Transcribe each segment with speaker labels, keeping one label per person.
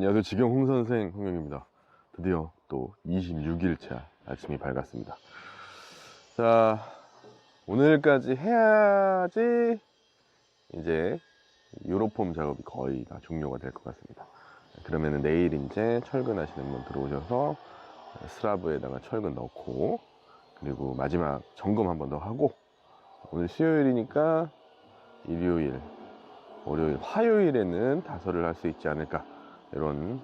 Speaker 1: 안녕하세요. 직영 홍선생 홍영입니다. 드디어 또 26일차 아침이 밝았습니다. 자, 오늘까지 해야지 이제 유로폼 작업이 거의 다 종료가 될 것 같습니다. 그러면은 내일 이제 철근하시는 분 들어오셔서 슬라브에다가 철근 넣고, 그리고 마지막 점검 한 번 더 하고, 오늘 수요일이니까 일요일, 월요일, 화요일에는 다설을 할 수 있지 않을까, 이런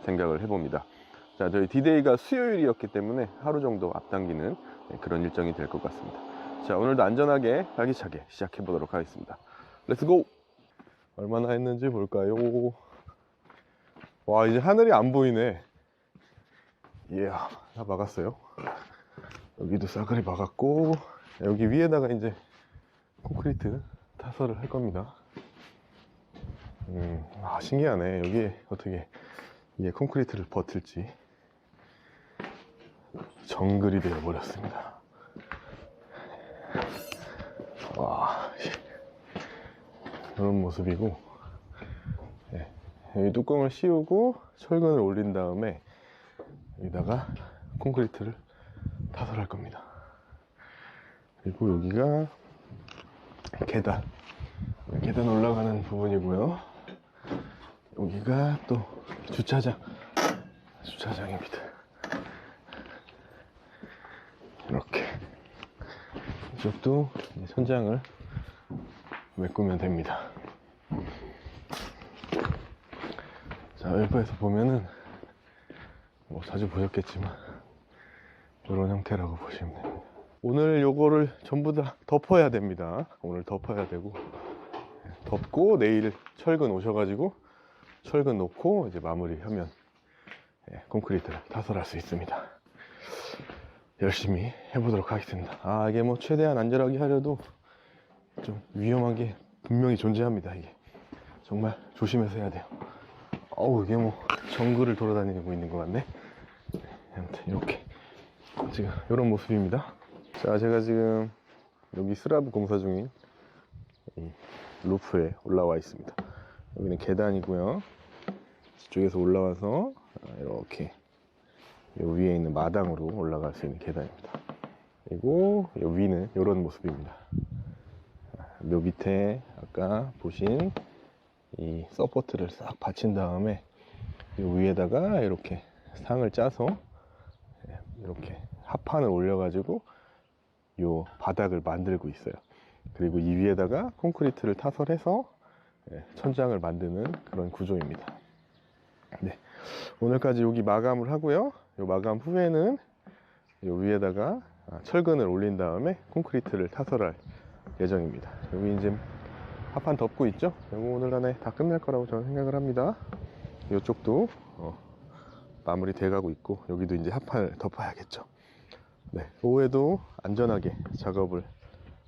Speaker 1: 생각을 해봅니다. 자, 저희 디데이가 수요일이었기 때문에 하루 정도 앞당기는 그런 일정이 될 것 같습니다. 자, 오늘도 안전하게 활기차게 시작해 보도록 하겠습니다. 렛츠고! 얼마나 했는지 볼까요? 와, 이제 하늘이 안 보이네. 이야, 다 막았어요. 여기도 싸그리 막았고, 여기 위에다가 이제 콘크리트 타설을 할 겁니다. 신기하네. 여기 어떻게 이게 콘크리트를 버틸지. 정글이 되어 버렸습니다. 와, 이런 모습이고, 네, 여기 뚜껑을 씌우고 철근을 올린 다음에 여기다가 콘크리트를 타설할 겁니다. 그리고 여기가 계단 올라가는 부분이고요. 여기가 또 주차장입니다. 이렇게 이쪽도 천장을 메꾸면 됩니다. 자, 외부에서 보면은 뭐 자주 보셨겠지만 이런 형태라고 보시면 됩니다. 오늘 요거를 전부 다 덮어야 됩니다. 오늘 덮어야 되고, 덮고 내일 철근 오셔가지고 철근 놓고 이제 마무리하면 콘크리트를 타설할 수 있습니다. 열심히 해보도록 하겠습니다. 이게 뭐 최대한 안전하게 하려도 좀 위험한 게 분명히 존재합니다. 이게 정말 조심해서 해야 돼요. 이게 뭐 정글을 돌아다니고 있는 것 같네. 아무튼 이렇게 지금 이런 모습입니다. 자, 제가 지금 여기 슬라브 공사 중인 이 루프에 올라와 있습니다. 여기는 계단이고요. 이쪽에서 올라와서 이렇게 이 위에 있는 마당으로 올라갈 수 있는 계단입니다. 그리고 이 위는 이런 모습입니다. 요 밑에 아까 보신 이 서포트를 싹 받친 다음에 이 위에다가 이렇게 상을 짜서 이렇게 합판을 올려가지고 요 바닥을 만들고 있어요. 그리고 이 위에다가 콘크리트를 타설해서 천장을 만드는 그런 구조입니다. 네, 오늘까지 여기 마감을 하고요. 요 마감 후에는 요 위에다가 철근을 올린 다음에 콘크리트를 타설할 예정입니다. 여기 이제 합판 덮고 있죠? 이거 오늘 안에 다 끝날 거라고 저는 생각을 합니다. 이쪽도 마무리 돼가고 있고, 여기도 이제 합판을 덮어야겠죠. 네, 오후에도 안전하게 작업을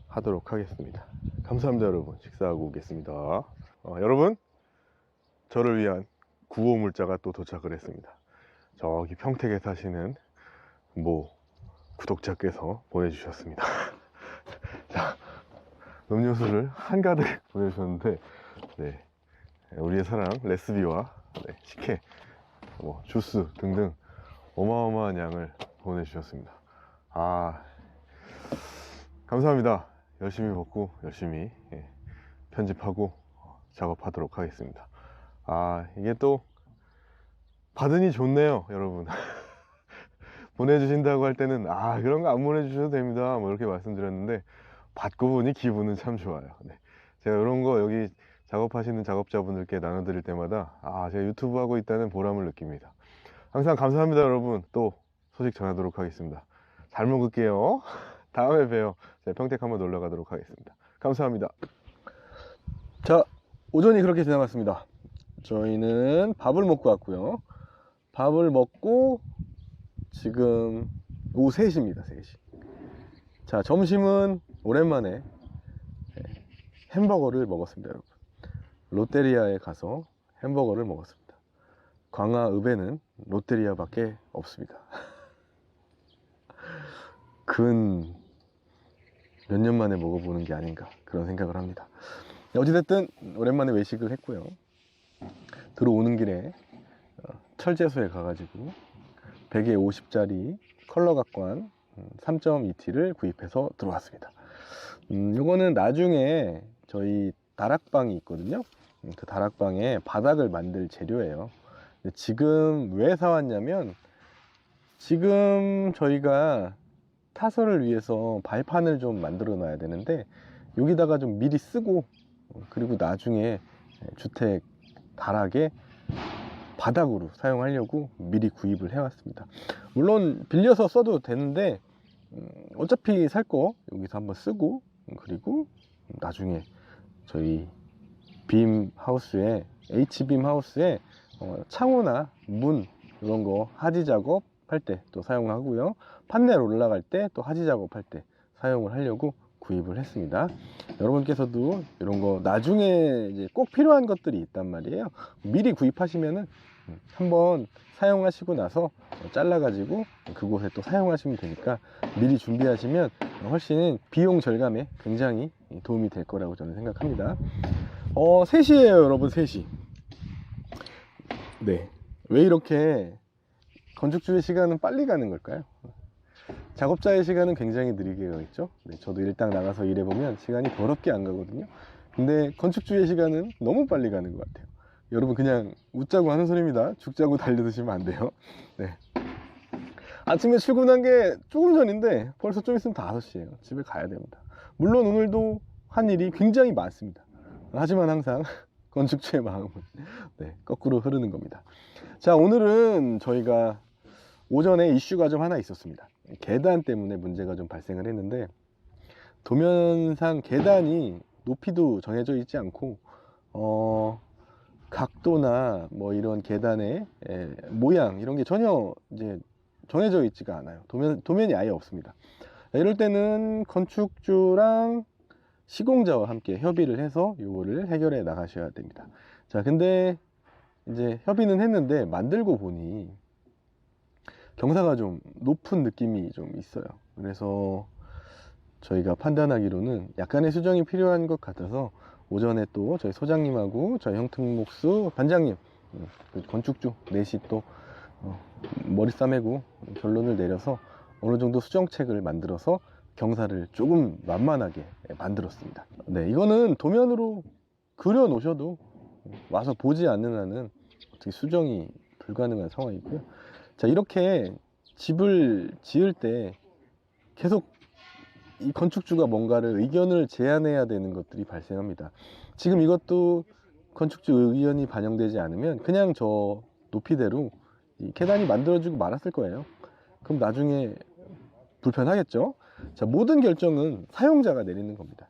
Speaker 1: 하도록 하겠습니다. 감사합니다. 여러분, 식사하고 오겠습니다. 여러분, 저를 위한 구호물자가 또 도착을 했습니다. 저기 평택에 사시는 모 구독자께서 보내주셨습니다. 자, 음료수를 한가득 보내주셨는데, 네, 우리의 사랑 레스비와 식혜, 주스 등등 어마어마한 양을 보내주셨습니다. 감사합니다. 열심히 먹고 열심히 편집하고 작업하도록 하겠습니다. 이게 또 받으니 좋네요, 여러분. 보내주신다고 할 때는 그런 거 안 보내주셔도 됩니다, 뭐 이렇게 말씀드렸는데, 받고 보니 기분은 참 좋아요. 네. 제가 이런 거 여기 작업하시는 작업자분들께 나눠드릴 때마다 제가 유튜브 하고 있다는 보람을 느낍니다. 항상 감사합니다. 여러분, 또 소식 전하도록 하겠습니다. 잘 먹을게요. 다음에 봬요. 제가 평택 한번 놀러 가도록 하겠습니다. 감사합니다. 자, 오전이 그렇게 지나갔습니다. 저희는 밥을 먹고 왔고요. 밥을 먹고 지금 오후 3시입니다. 3시. 자, 점심은 오랜만에 햄버거를 먹었습니다. 여러분, 롯데리아에 가서 햄버거를 먹었습니다. 광화읍에는 롯데리아 밖에 없습니다. 근 몇 년 만에 먹어보는 게 아닌가, 그런 생각을 합니다. 어찌됐든 오랜만에 외식을 했고요. 들어오는 길에 철제소에 가가지고 100에 50짜리 컬러 각관 3.2T를 구입해서 들어왔습니다. 요거는 나중에 저희 다락방이 있거든요. 그 다락방에 바닥을 만들 재료예요. 지금 왜 사왔냐면, 지금 저희가 타설을 위해서 발판을 좀 만들어 놔야 되는데, 여기다가 좀 미리 쓰고, 그리고 나중에 주택 다락에 바닥으로 사용하려고 미리 구입을 해왔습니다. 물론 빌려서 써도 되는데, 어차피 살 거 여기서 한번 쓰고, 그리고 나중에 저희 빔 하우스에, H빔 하우스에 창호나 문 이런 거 하지 작업 할 때 또 사용하고요, 판넬 올라갈 때 또 하지 작업 할 때 사용을 하려고 구입을 했습니다. 여러분께서도 이런 거 나중에 이제 꼭 필요한 것들이 있단 말이에요. 미리 구입하시면은 한번 사용하시고 나서 잘라 가지고 그곳에 또 사용하시면 되니까, 미리 준비하시면 훨씬 비용 절감에 굉장히 도움이 될 거라고 저는 생각합니다. 3시에요 여러분. 3시. 네, 왜 이렇게 건축주의 시간은 빨리 가는 걸까요? 작업자의 시간은 굉장히 느리게 가겠죠. 네, 저도 일당 나가서 일해보면 시간이 더럽게 안 가거든요. 근데 건축주의 시간은 너무 빨리 가는 것 같아요. 여러분, 그냥 웃자고 하는 소리입니다. 죽자고 달려드시면 안 돼요. 네. 아침에 출근한 게 조금 전인데 벌써 좀 있으면 5시예요 집에 가야 됩니다. 물론 오늘도 한 일이 굉장히 많습니다. 하지만 항상 건축주의 마음은 네, 거꾸로 흐르는 겁니다. 자, 오늘은 저희가 오전에 이슈가 좀 하나 있었습니다. 계단 때문에 문제가 좀 발생을 했는데, 도면상 계단이 높이도 정해져 있지 않고 각도나 뭐 이런 계단의 모양 이런 게 전혀 이제 정해져 있지가 않아요. 도면이 아예 없습니다. 이럴 때는 건축주랑 시공자와 함께 협의를 해서 이거를 해결해 나가셔야 됩니다. 자, 근데 이제 협의는 했는데 만들고 보니 경사가 좀 높은 느낌이 좀 있어요. 그래서 저희가 판단하기로는 약간의 수정이 필요한 것 같아서 오전에 또 저희 소장님하고 저희 형특목수 반장님, 건축주 넷이 또 머리 싸매고 결론을 내려서 어느 정도 수정책을 만들어서 경사를 조금 만만하게 만들었습니다. 네, 이거는 도면으로 그려 놓으셔도 와서 보지 않는 한은 어떻게 수정이 불가능한 상황이고요. 자, 이렇게 집을 지을 때 계속 이 건축주가 뭔가를 의견을 제안해야 되는 것들이 발생합니다. 지금 이것도 건축주 의견이 반영되지 않으면 그냥 저 높이대로 이 계단이 만들어지고 말았을 거예요. 그럼 나중에 불편하겠죠. 자, 모든 결정은 사용자가 내리는 겁니다.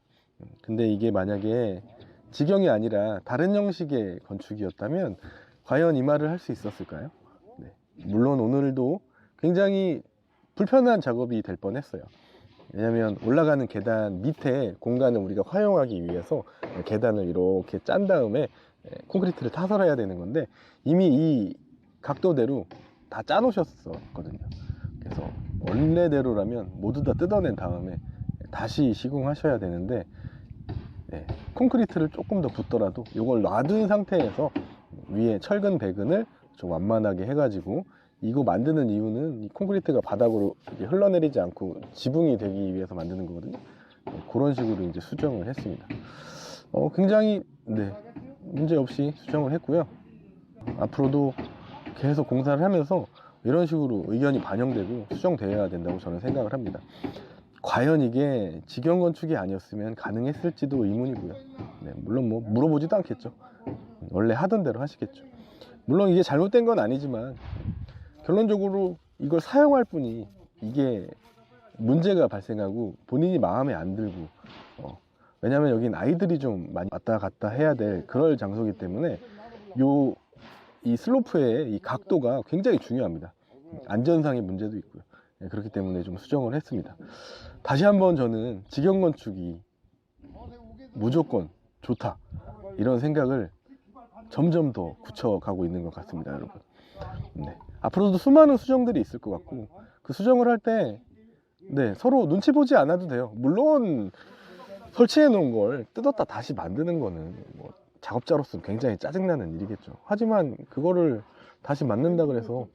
Speaker 1: 근데 이게 만약에 직영이 아니라 다른 형식의 건축이었다면 과연 이 말을 할 수 있었을까요? 네. 물론 오늘도 굉장히 불편한 작업이 될 뻔했어요. 왜냐하면 올라가는 계단 밑에 공간을 우리가 활용하기 위해서 계단을 이렇게 짠 다음에 콘크리트를 타설해야 되는 건데, 이미 이 각도대로 다 짜 놓으셨었거든요. 그래서 원래대로라면 모두 다 뜯어낸 다음에 다시 시공하셔야 되는데, 콘크리트를 조금 더 붓더라도 이걸 놔둔 상태에서 위에 철근 배근을 좀 완만하게 해가지고, 이거 만드는 이유는 이 콘크리트가 바닥으로 이렇게 흘러내리지 않고 지붕이 되기 위해서 만드는 거거든요. 그런 식으로 이제 수정을 했습니다. 굉장히 문제 없이 수정을 했고요. 앞으로도 계속 공사를 하면서 이런 식으로 의견이 반영되고 수정되어야 된다고 저는 생각을 합니다. 과연 이게 직영 건축이 아니었으면 가능했을지도 의문이고요. 물론 뭐 물어보지도 않겠죠. 원래 하던 대로 하시겠죠. 물론 이게 잘못된 건 아니지만 결론적으로 이걸 사용할 분이 이게 문제가 발생하고 본인이 마음에 안 들고, 왜냐면 여긴 아이들이 좀 많이 왔다 갔다 해야 될 그럴 장소이기 때문에 이 슬로프의 이 각도가 굉장히 중요합니다. 안전상의 문제도 있고요. 그렇기 때문에 좀 수정을 했습니다. 다시 한번 저는 직영 건축이 무조건 좋다, 이런 생각을 점점 더 굳혀가고 있는 것 같습니다, 여러분. 앞으로도 수많은 수정들이 있을 것 같고, 그 수정을 할 때 서로 눈치 보지 않아도 돼요. 물론 설치해 놓은 걸 뜯었다 다시 만드는 거는 뭐 작업자로서는 굉장히 짜증나는 일이겠죠. 하지만 그거를 다시 만든다 그래서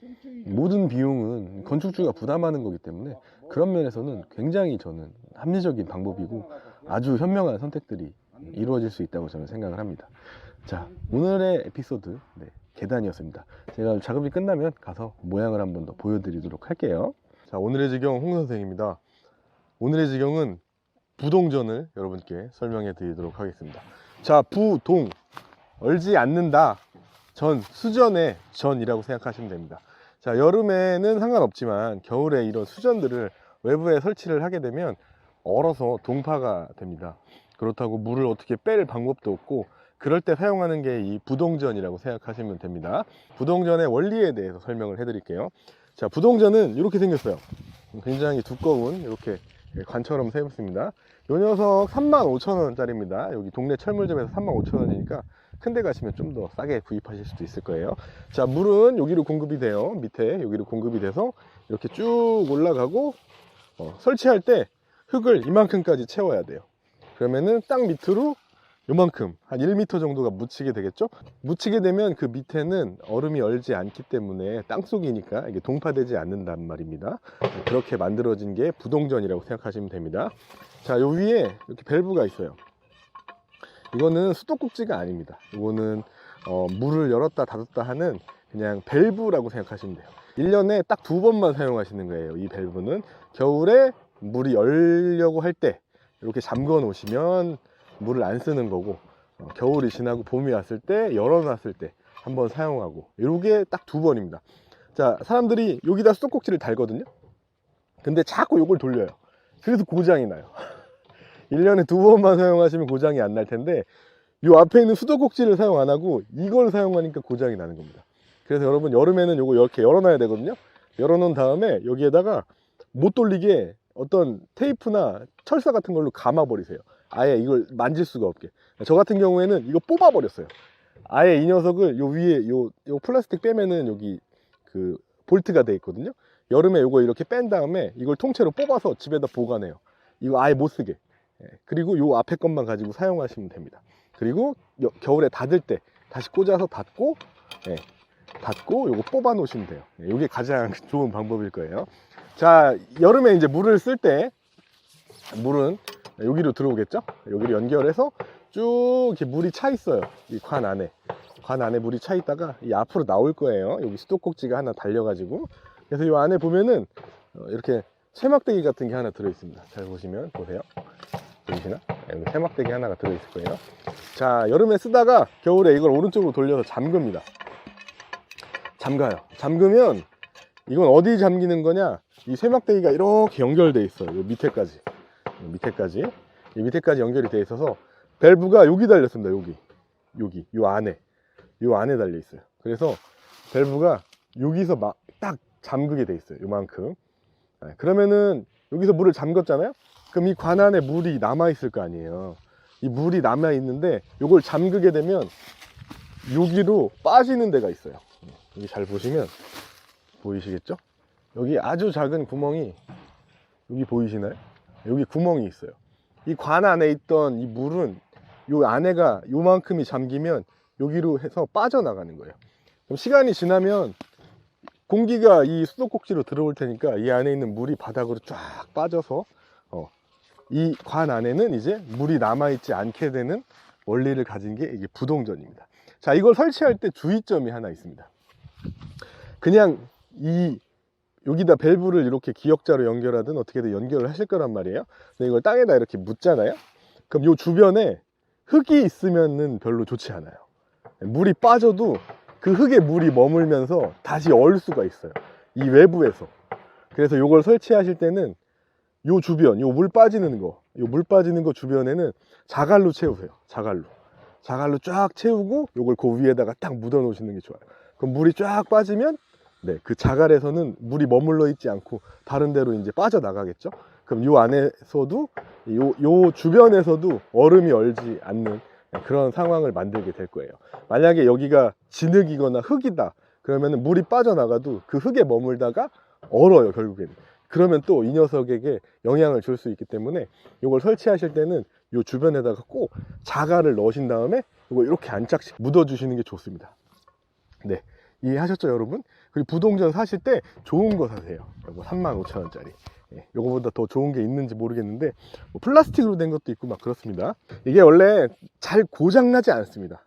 Speaker 1: 모든 비용은 건축주가 부담하는 거기 때문에 그런 면에서는 굉장히 저는 합리적인 방법이고 아주 현명한 선택들이 이루어질 수 있다고 저는 생각을 합니다. 자, 오늘의 에피소드 계단이었습니다. 제가 작업이 끝나면 가서 모양을 한번 더 보여드리도록 할게요. 자, 오늘의 지경 홍 선생입니다. 오늘의 지경은 부동전을 여러분께 설명해 드리도록 하겠습니다. 자, 부동, 얼지 않는다. 전, 수전의 전이라고 생각하시면 됩니다. 자, 여름에는 상관없지만 겨울에 이런 수전들을 외부에 설치를 하게 되면 얼어서 동파가 됩니다. 그렇다고 물을 어떻게 뺄 방법도 없고 그럴 때 사용하는 게 이 부동전이라고 생각하시면 됩니다. 부동전의 원리에 대해서 설명을 해 드릴게요. 자, 부동전은 이렇게 생겼어요. 굉장히 두꺼운 이렇게 관처럼 생겼습니다. 이 녀석 35,000원짜리입니다. 여기 동네 철물점에서 35,000원이니까 큰 데 가시면 좀 더 싸게 구입하실 수도 있을 거예요. 자, 물은 여기로 공급이 돼요. 밑에 여기로 공급이 돼서 이렇게 쭉 올라가고 설치할 때 흙을 이만큼까지 채워야 돼요. 그러면은 땅 밑으로 요만큼 한 1m 정도가 묻히게 되겠죠. 묻히게 되면 그 밑에는 얼음이 얼지 않기 때문에 땅속이니까 이게 동파되지 않는단 말입니다. 그렇게 만들어진 게 부동전이라고 생각하시면 됩니다. 자, 요 위에 이렇게 밸브가 있어요. 이거는 수도꼭지가 아닙니다. 이거는 물을 열었다 닫았다 하는 그냥 밸브라고 생각하시면 돼요. 1년에 딱 2번만 사용하시는 거예요. 이 밸브는 겨울에 물이 열려고 할 때 이렇게 잠궈 놓으시면 물을 안 쓰는 거고, 겨울이 지나고 봄이 왔을 때 열어놨을 때 한번 사용하고, 이게 딱 2번입니다. 자, 사람들이 여기다 수도꼭지를 달거든요. 근데 자꾸 이걸 돌려요. 그래서 고장이 나요. 1년에 2번만 사용하시면 고장이 안 날 텐데 이 앞에 있는 수도꼭지를 사용 안 하고 이걸 사용하니까 고장이 나는 겁니다. 그래서 여러분 여름에는 이거 이렇게 열어놔야 되거든요. 열어놓은 다음에 여기에다가 못 돌리게 어떤 테이프나 철사 같은 걸로 감아 버리세요. 아예 이걸 만질 수가 없게. 저 같은 경우에는 이거 뽑아 버렸어요. 아예 이 녀석을 요 위에 요 플라스틱 빼면은 여기 그 볼트가 돼 있거든요. 여름에 요거 이렇게 뺀 다음에 이걸 통째로 뽑아서 집에다 보관해요. 이거 아예 못 쓰게. 그리고 요 앞에 것만 가지고 사용하시면 됩니다. 그리고 겨울에 닫을 때 다시 꽂아서 닫고 요거 뽑아 놓으시면 돼요. 이게 가장 좋은 방법일 거예요. 자, 여름에 이제 물을 쓸 때 물은 여기로 들어오겠죠. 여기로 연결해서 쭉 이렇게 물이 차 있어요. 이 관 안에 물이 차 있다가 이 앞으로 나올 거예요. 여기 수도꼭지가 하나 달려 가지고. 그래서 이 안에 보면은 이렇게 쇠막대기 같은 게 하나 들어 있습니다. 잘 보시면 보세요. 보이시나? 여기 쇠막대기 하나가 들어 있을 거예요. 자, 여름에 쓰다가 겨울에 이걸 오른쪽으로 돌려서 잠깁니다. 잠가요. 잠그면 이건 어디 잠기는 거냐? 이 쇠막대기가 이렇게 연결돼 있어요. 요 밑에까지 이 밑에까지 연결이 돼 있어서 밸브가 여기 달렸습니다. 여기 요 안에 달려 있어요. 그래서 밸브가 여기서 막 딱 잠그게 돼 있어요. 요만큼. 그러면은 여기서 물을 잠궜잖아요. 그럼 이 관 안에 물이 남아 있을 거 아니에요. 이 물이 남아 있는데 요걸 잠그게 되면 여기로 빠지는 데가 있어요. 여기 잘 보시면 보이시겠죠? 여기 아주 작은 구멍이 여기 보이시나요? 여기 구멍이 있어요. 이 관 안에 있던 이 물은 요 안에가 요만큼이 잠기면 여기로 해서 빠져나가는 거예요. 그럼 시간이 지나면 공기가 이 수도꼭지로 들어올 테니까 이 안에 있는 물이 바닥으로 쫙 빠져서 이 관 안에는 이제 물이 남아있지 않게 되는 원리를 가진 게 이게 부동전입니다. 자, 이걸 설치할 때 주의점이 하나 있습니다. 그냥 여기다 밸브를 이렇게 기역자로 연결하든 어떻게든 연결을 하실 거란 말이에요. 근데 이걸 땅에다 이렇게 묻잖아요. 그럼 요 주변에 흙이 있으면은 별로 좋지 않아요. 물이 빠져도 그 흙에 물이 머물면서 다시 얼 수가 있어요. 이 외부에서. 그래서 요걸 설치하실 때는 요 주변, 요 물 빠지는 거 주변에는 자갈로 채우세요. 자갈로 쫙 채우고 요걸 그 위에다가 딱 묻어 놓으시는 게 좋아요. 그럼 물이 쫙 빠지면 그 자갈에서는 물이 머물러 있지 않고 다른 데로 이제 빠져나가겠죠. 그럼 요 안에서도 요 주변에서도 얼음이 얼지 않는 그런 상황을 만들게 될 거예요. 만약에 여기가 진흙이거나 흙이다 그러면 물이 빠져나가도 그 흙에 머물다가 얼어요, 결국에는. 그러면 또 이 녀석에게 영향을 줄 수 있기 때문에 이걸 설치하실 때는 이 주변에다가 꼭 자갈을 넣으신 다음에 이거 이렇게 안짝씩 묻어 주시는 게 좋습니다. 이해하셨죠 여러분? 그리고 부동전 사실 때 좋은 거 사세요. 요거 35,000원짜리. 요거보다 더 좋은 게 있는지 모르겠는데 뭐 플라스틱으로 된 것도 있고 막 그렇습니다. 이게 원래 잘 고장나지 않습니다.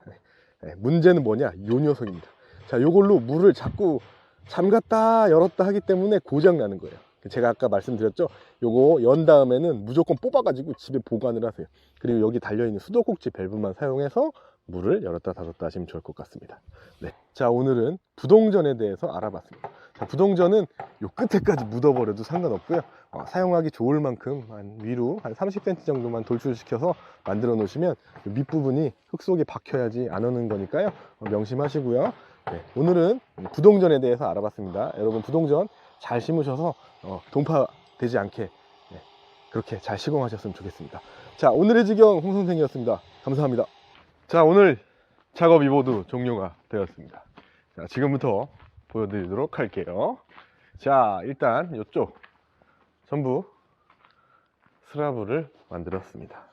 Speaker 1: 문제는 뭐냐? 요 녀석입니다. 자, 요걸로 물을 자꾸 잠갔다 열었다 하기 때문에 고장 나는 거예요. 제가 아까 말씀드렸죠? 요거 연 다음에는 무조건 뽑아 가지고 집에 보관을 하세요. 그리고 여기 달려있는 수도꼭지 밸브만 사용해서 물을 열었다 닫았다 하시면 좋을 것 같습니다. 네. 자, 오늘은 부동전에 대해서 알아봤습니다. 자, 부동전은 요 끝에까지 묻어버려도 상관없고요. 사용하기 좋을 만큼 한 위로 한 30cm 정도만 돌출시켜서 만들어 놓으시면 밑부분이 흙 속에 박혀야지 안 오는 거니까요. 명심하시고요. 네, 오늘은 부동전에 대해서 알아봤습니다. 여러분 부동전 잘 심으셔서 동파되지 않게 그렇게 잘 시공하셨으면 좋겠습니다. 자, 오늘의 지경 홍선생이었습니다. 감사합니다. 자, 오늘 작업이 모두 종료가 되었습니다. 자, 지금부터 보여드리도록 할게요. 자, 일단 이쪽 전부 스라브를 만들었습니다.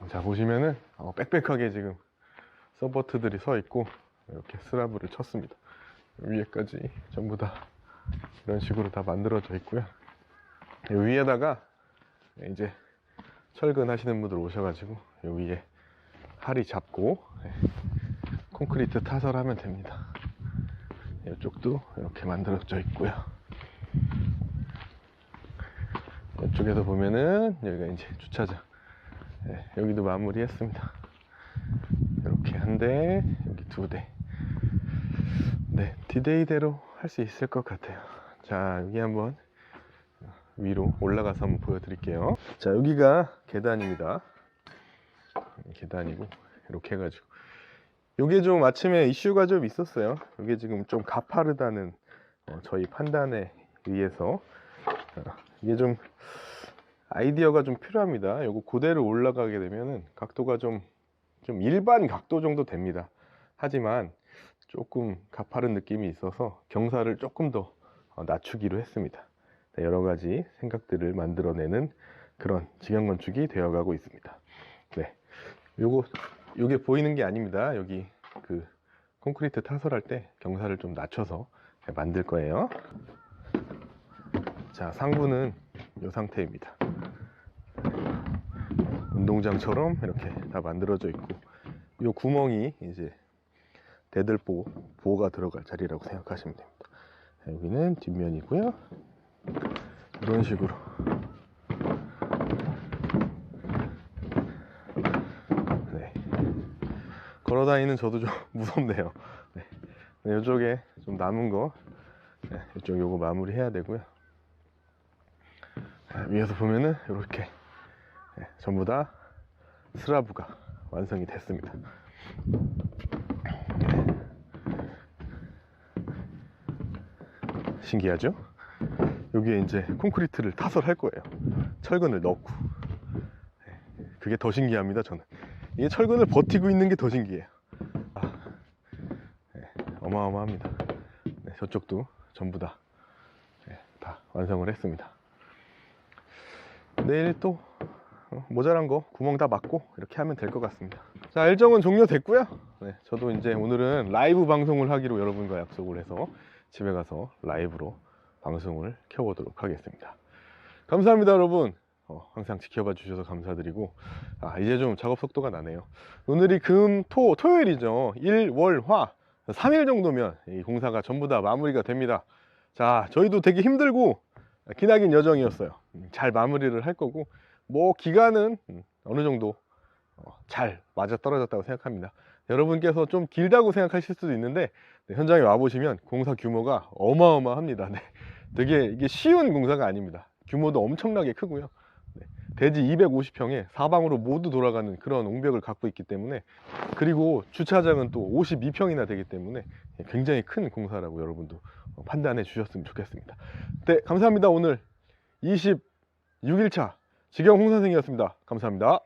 Speaker 1: 자, 보시면은 빽빽하게 지금 서포트들이 서 있고 이렇게 스라브를 쳤습니다. 위에까지 전부 다 이런 식으로 다 만들어져 있고요. 위에다가 이제 철근 하시는 분들 오셔가지고 이 위에 하리 잡고 콘크리트 타설하면 됩니다. 이쪽도 이렇게 만들어져 있고요. 이쪽에서 보면은 여기가 이제 주차장. 여기도 마무리 했습니다. 이렇게 한 대, 여기 두 대. 네, 디데이대로 할 수 있을 것 같아요. 자, 여기 한번 위로 올라가서 한번 보여드릴게요. 자, 여기가 계단입니다. 계단이고 이렇게 해가지고 요게 좀 아침에 이슈가 좀 있었어요. 요게 지금 좀 가파르다는 저희 판단에 의해서 이게 좀 아이디어가 좀 필요합니다. 요거 그대로 올라가게 되면은 각도가 좀 일반 각도 정도 됩니다. 하지만 조금 가파른 느낌이 있어서 경사를 조금 더 낮추기로 했습니다. 여러 가지 생각들을 만들어내는 그런 직영 건축이 되어가고 있습니다. 네, 요게 보이는 게 아닙니다. 여기 그 콘크리트 타설할 때 경사를 좀 낮춰서 만들 거예요. 자, 상부는 이 상태입니다. 운동장처럼 이렇게 다 만들어져 있고 이 구멍이 이제 대들보 보호가 들어갈 자리라고 생각하시면 됩니다. 여기는 뒷면이고요. 이런 식으로 걸어다니는 저도 좀 무섭네요. 네. 이쪽에 좀 남은 거 이쪽 요거 마무리 해야 되고요. 위에서 보면은 이렇게 전부 다 스라브가 완성이 됐습니다. 신기하죠? 여기에 이제 콘크리트를 타설할 거예요. 철근을 넣고. 그게 더 신기합니다. 저는 이게 철근을 버티고 있는 게 더 신기해요. 어마어마합니다. 네, 저쪽도 전부 다 완성을 했습니다. 내일 또 모자란 거 구멍 다 막고 이렇게 하면 될 것 같습니다. 자, 일정은 종료됐고요. 네, 저도 이제 오늘은 라이브 방송을 하기로 여러분과 약속을 해서 집에 가서 라이브로 방송을 켜보도록 하겠습니다. 감사합니다 여러분. 항상 지켜봐 주셔서 감사드리고 이제 좀 작업 속도가 나네요. 오늘이 토요일이죠. 일, 월, 화 3일 정도면 이 공사가 전부 다 마무리가 됩니다. 자, 저희도 되게 힘들고 기나긴 여정이었어요. 잘 마무리를 할 거고 뭐 기간은 어느 정도 잘 맞아 떨어졌다고 생각합니다. 여러분께서 좀 길다고 생각하실 수도 있는데 현장에 와보시면 공사 규모가 어마어마합니다. 되게 이게 쉬운 공사가 아닙니다. 규모도 엄청나게 크고요. 대지 250평에 사방으로 모두 돌아가는 그런 옹벽을 갖고 있기 때문에, 그리고 주차장은 또 52평이나 되기 때문에 굉장히 큰 공사라고 여러분도 판단해 주셨으면 좋겠습니다. 네, 감사합니다. 오늘 26일차 직영 홍선생이었습니다. 감사합니다.